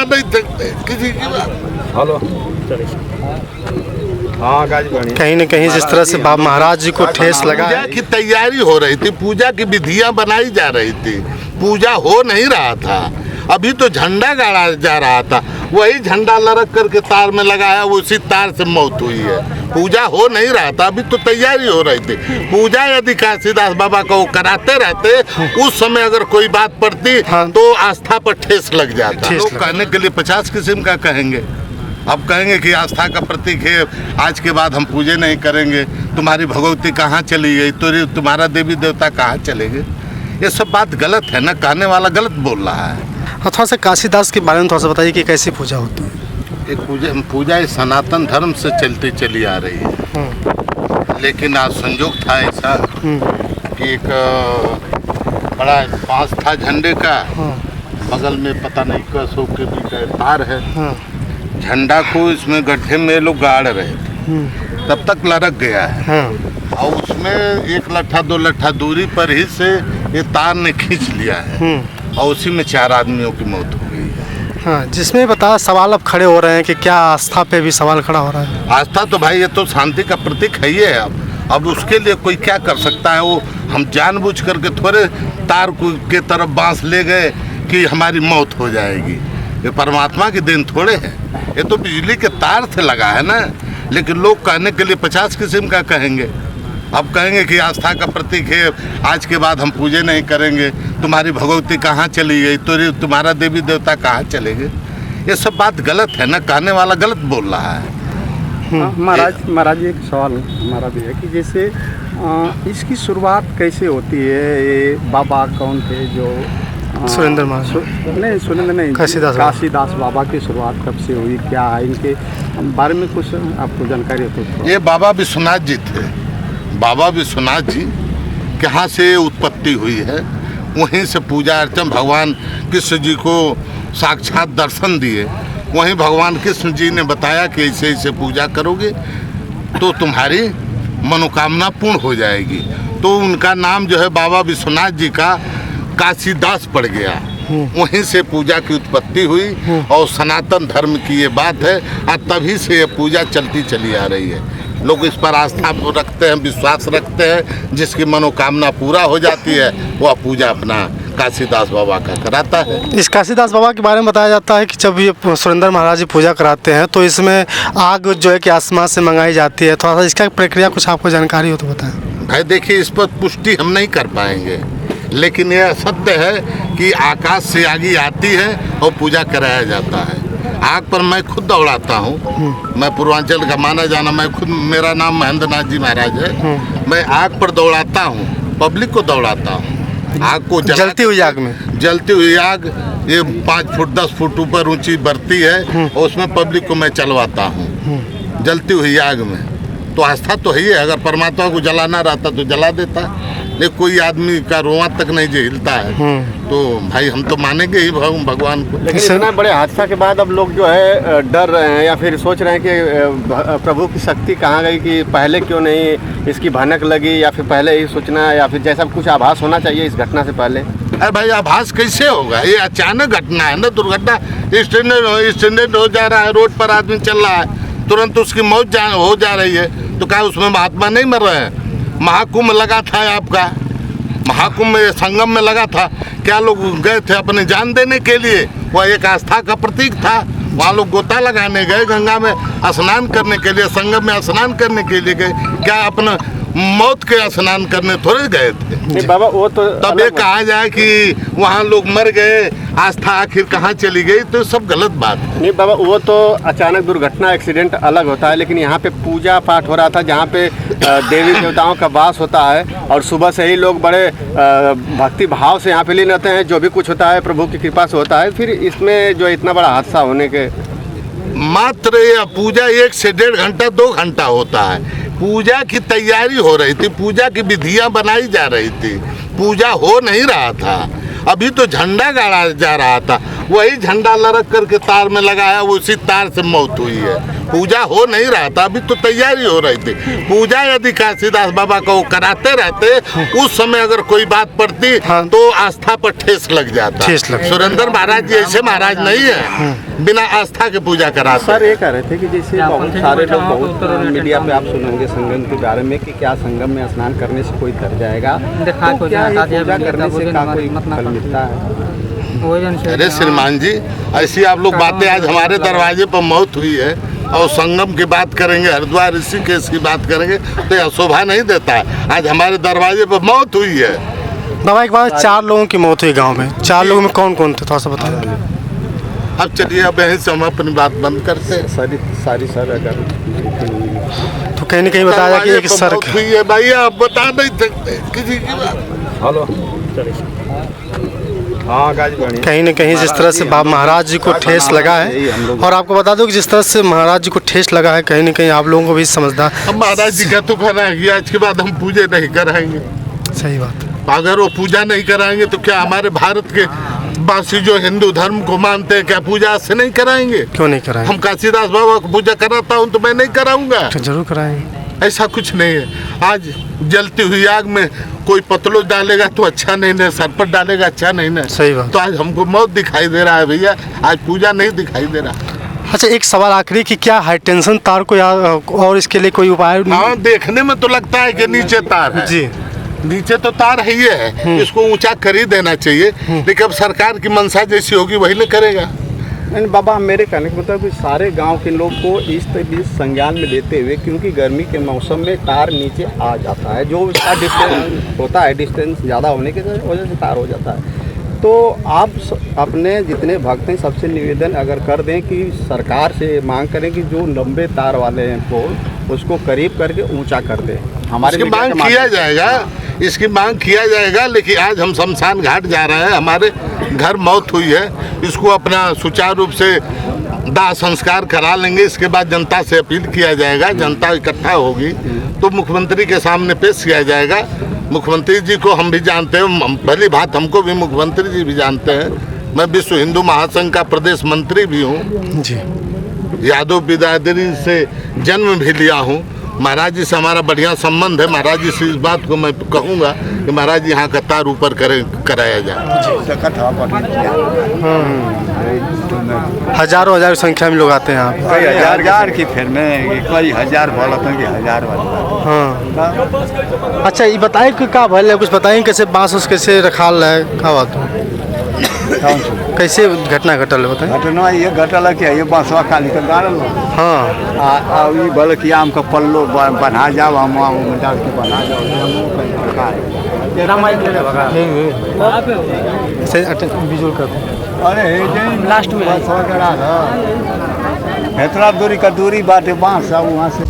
नहीं सकते किसी की बात। हेलो हाँ कहीं न कहीं जिस तरह से बाबा महाराज जी को ठेस लगा पूजा की तैयारी हो रही थी, पूजा की विधियां बनाई जा रही थी, पूजा हो नहीं रहा था। अभी तो झंडा गाड़ा जा रहा था, वही झंडा लरक करके तार में लगाया, उसी तार से मौत हुई है। पूजा हो नहीं रहा था, अभी तो तैयारी हो रही थी। पूजा यदि काशीदास बाबा को कराते रहते, उस समय अगर कोई बात पड़ती तो आस्था पर ठेस लग जाता। लोग कहने के लिए 50 किस्म का कहेंगे। अब कहेंगे कि आस्था का प्रतीक है, आज के बाद हम पूजे नहीं करेंगे, तुम्हारी भगवती कहाँ चली गई, तो तुम्हारा देवी देवता कहाँ चले गए। ये सब बात गलत है ना, कहने वाला गलत बोल रहा है। हाँ, थोड़ा सा काशीदास के बारे में थोड़ा सा बताइए कि कैसी पूजा होती है। एक पूजा इस सनातन धर्म से चलती चली आ रही है, लेकिन आज संयोग था ऐसा कि एक बड़ा बांस था झंडे का, बगल में पता नहीं कसो के भी तार है, झंडा को इसमें गड्ढे में लोग गाड़ रहे थे, तब तक लड़क गया है और उसमें 1 लट्ठा 2 लट्ठा दूरी पर ही से ये तार ने खींच लिया है और उसी में 4 आदमियों की मौत हो गई है। हाँ, जिसमें बता सवाल अब खड़े हो रहे हैं कि क्या आस्था पे भी सवाल खड़ा हो रहा है। आस्था तो भाई ये तो शांति का प्रतीक है ही है। अब उसके लिए कोई क्या कर सकता है। वो हम जानबूझ करके थोड़े तार के तरफ बांस ले गए कि हमारी मौत हो जाएगी। ये परमात्मा की देन थोड़े है, ये तो बिजली के तार से लगा है ना। लेकिन लोग कहने के लिए 50 किस्म का कहेंगे। अब कहेंगे कि आस्था का प्रतीक है, आज के बाद हम पूजे नहीं करेंगे, तुम्हारी भगवती कहाँ चली गई, तो तुम्हारा देवी देवता कहाँ चले गए। ये सब बात गलत है ना, कहने वाला गलत बोल रहा है। महाराज एक सवाल हमारा भी है कि जैसे इसकी शुरुआत कैसे होती है। ये बाबा कौन थे जो सुरेंद्र महाराज नहीं, सुरेंद्र नहीं, काशीदास बाबा की शुरुआत कब से हुई, क्या है इनके बारे में कुछ आपको जानकारी हो तो। ये बाबा विश्वनाथ जी थे। बाबा विश्वनाथ जी कहाँ से उत्पत्ति हुई है, वहीं से पूजा अर्चन भगवान कृष्ण जी को साक्षात दर्शन दिए। वहीं भगवान कृष्ण जी ने बताया कि ऐसे ऐसे पूजा करोगे तो तुम्हारी मनोकामना पूर्ण हो जाएगी। तो उनका नाम जो है बाबा विश्वनाथ जी का काशीदास पड़ गया। वहीं से पूजा की उत्पत्ति हुई और सनातन धर्म की ये बात है और तभी से ये पूजा चलती चली आ रही है। लोग इस पर आस्था रखते हैं, विश्वास रखते हैं, जिसकी मनोकामना पूरा हो जाती है वह पूजा अपना काशीदास बाबा का कराता है। इस काशीदास बाबा के बारे में बताया जाता है कि जब ये सुरेंद्र महाराज जी पूजा कराते हैं तो इसमें आग जो है कि आसमान से मंगाई जाती है। थोड़ा सा इसका प्रक्रिया कुछ आपको जानकारी हो तो बताएं। भाई देखिए, इस पर पुष्टि हम नहीं कर पाएंगे, लेकिन यह सत्य है कि आकाश से आगी आती है और पूजा कराया जाता है। आग पर मैं खुद दौड़ाता हूँ। मैं पूर्वांचल का माना जाना, मैं खुद, मेरा नाम महेंद्र नाथ जी महाराज है। मैं आग पर दौड़ाता हूँ, पब्लिक को दौड़ाता हूँ। आग को जलती हुई आग में, जलती हुई आग ये 5 फुट 10 फुट ऊपर ऊंची बढ़ती है और उसमें पब्लिक को मैं चलवाता हूँ जलती हुई आग में। तो आस्था तो है ही है। अगर परमात्मा को जलाना रहता तो जला देता, लेकिन कोई आदमी का रोआ तक नहीं झेलता है तो भाई हम तो मानेंगे ही भगवान को। लेकिन इतना बड़े हादसा के बाद अब लोग जो है डर रहे हैं या फिर सोच रहे हैं कि प्रभु की शक्ति कहाँ गई, कि पहले क्यों नहीं इसकी भनक लगी, या फिर पहले ही सोचना, या फिर जैसा कुछ आभास होना चाहिए इस घटना से पहले। अरे भाई आभास कैसे होगा, ये अचानक घटना है ना। दुर्घटना एक्सीडेंट हो जा रहा है, रोड पर आदमी चल रहा है, तुरंत उसकी मौत हो जा रही है, तो क्या उसमें महात्मा नहीं मर रहे हैं। महाकुंभ लगा था आपका, महाकुंभ में संगम में लगा था, क्या लोग गए थे अपने जान देने के लिए, वह एक आस्था का प्रतीक था। वहाँ लोग गोता लगाने गए, गंगा में स्नान करने के लिए, संगम में स्नान करने के लिए गए, क्या अपना मौत के स्नान करने थोड़े गए थे। नहीं बाबा, वो तो तब ये कहा जाए कि वहाँ लोग मर गए, आस्था आखिर कहाँ चली गई, तो सब गलत बात है। नहीं बाबा, वो तो अचानक दुर्घटना एक्सीडेंट अलग होता है, लेकिन यहाँ पे पूजा पाठ हो रहा था जहाँ पे देवी देवताओं का वास होता है और सुबह से ही लोग बड़े भक्ति भाव से यहाँ पे लीन रहते हैं। जो भी कुछ होता है प्रभु की कृपा से होता है। फिर इसमें जो इतना बड़ा हादसा होने के मात्र यह पूजा 1 से 1.5 घंटा 2 घंटा होता है। पूजा की तैयारी हो रही थी, पूजा की विधियां बनाई जा रही थी, पूजा हो नहीं रहा था। अभी तो झंडा गाड़ा जा रहा था, वही झंडा लरक करके तार में लगाया, उसी तार से मौत हुई है। पूजा हो नहीं रहा था, अभी तो तैयारी हो रही थी। पूजा यदि काशीदास बाबा को कराते रहते उस समय अगर कोई बात पड़ती हाँ। तो आस्था पर ठेस लग जाता। सुरेंद्र महाराज जी ऐसे महाराज नहीं है बिना आस्था के पूजा कराते। सर ये कह रहे थे कि जैसे बहुत सारे लोग बहुत मीडिया पे आप सुनेंगे संगम के बारे में कि क्या संगम में स्नान करने से कोई तर जाएगा, तो क्या ये पूजा करने से क्या कोई फल मिलता है? अरे श्रीमान जी, ऐसी आप लोग बातें, आज हमारे दरवाजे पर मौत हुई है और संगम की बात करेंगे, हरिद्वार ऋषिकेश की बात करेंगे तो यह शोभा नहीं देता है। आज हमारे दरवाजे पर मौत हुई है। बाबा एक बार 4 लोगों की मौत हुई गांव में, 4 लोगों में कौन कौन थे थोड़ा सा बताइए। अब चलिए, अब यहीं से हम अपनी बात बंद करते हैं। सारी सर अगर तो कहीं ना कहीं बताया जा कि एक सर मौत हुई है भाई, आप बता नहीं सकते किसी की बात। हेलो हाँ, कहीं न कहीं जिस तरह से बाबा महाराज जी को ठेस लगा है, और आपको बता दूं कि जिस तरह से महाराज जी को ठेस लगा है, कहीं न कहीं आप लोगों को भी समझदार। हम महाराज जी का तो कहना है कि आज के बाद हम पूजा नहीं कराएंगे। सही बात है। अगर वो पूजा नहीं कराएंगे तो क्या हमारे भारत के वासी जो हिंदू धर्म को मानते हैं क्या पूजा से नहीं कराएंगे? क्यों नहीं कराएंगे? हम काशीदास बाबा को पूजा कराता हूँ तो मैं नहीं कराऊंगा? तो जरूर कराएंगे। ऐसा कुछ नहीं है। आज जलती हुई आग में कोई पतलो डालेगा तो अच्छा नहीं ना, सर पर डालेगा अच्छा नहीं ना। सही बात। तो आज हमको मौत दिखाई दे रहा है भैया, आज पूजा नहीं दिखाई दे रहा। अच्छा, एक सवाल आखिरी कि क्या हाई टेंशन तार को या और इसके लिए कोई उपाय? हाँ, देखने में तो लगता है कि नीचे तार है जी, नीचे तो तार है ही है, इसको ऊंचा कर ही देना चाहिए। लेकिन अब सरकार की मंशा जैसी होगी वही नहीं करेगा। नहीं बाबा, मेरे कहने का मतलब कि सारे गांव के लोग को इस संज्ञान में लेते हुए, क्योंकि गर्मी के मौसम में तार नीचे आ जाता है, जो इसका डिस्टेंस होता है, डिस्टेंस ज़्यादा होने की वजह से तार हो जाता है। तो आप अपने जितने भक्त हैं सबसे निवेदन अगर कर दें कि सरकार से मांग करें कि जो लंबे तार वाले हैं पोल उसको करीब करके ऊंचा कर दें। हमारे मांग किया जाएगा, इसकी मांग किया जाएगा। लेकिन आज हम शमशान घाट जा रहे हैं, हमारे घर मौत हुई है, इसको अपना सुचारू रूप से दाह संस्कार करा लेंगे। इसके बाद जनता से अपील किया जाएगा, जनता इकट्ठा होगी तो मुख्यमंत्री के सामने पेश किया जाएगा। मुख्यमंत्री जी को हम भी जानते हैं, भली बात हमको भी मुख्यमंत्री जी भी जानते हैं। मैं विश्व हिंदू महासंघ का प्रदेश मंत्री भी हूँ जी, यादव बिरादरी से जन्म भी लिया हूँ। महाराज जी से हमारा बढ़िया संबंध है। महाराज जी से इस बात को मैं कहूँगा कि महाराज जी यहाँ का तार ऊपर कराया जाए। हजारों संख्या में लोग आते हैं यहाँ। हजार की फिर में कई हजार बोलत हैं कि हजार वाला। हाँ, अच्छा ये बताएं कि क्या भले कुछ बताएं, कैसे बांस उस कैसे रखाल है, क्या बात है, कैसे घटना घटल है बताएं। घटना ये घटल है कि ये बांसवा खाली कर गाड़ल। हाँ, ये बोले कि आम का पल्लो बना जाओ, हम डाल के बना जाओ। विजुअल कर अरे लास्ट में इतना दूरी का दूरी बाटे बांस वहाँ से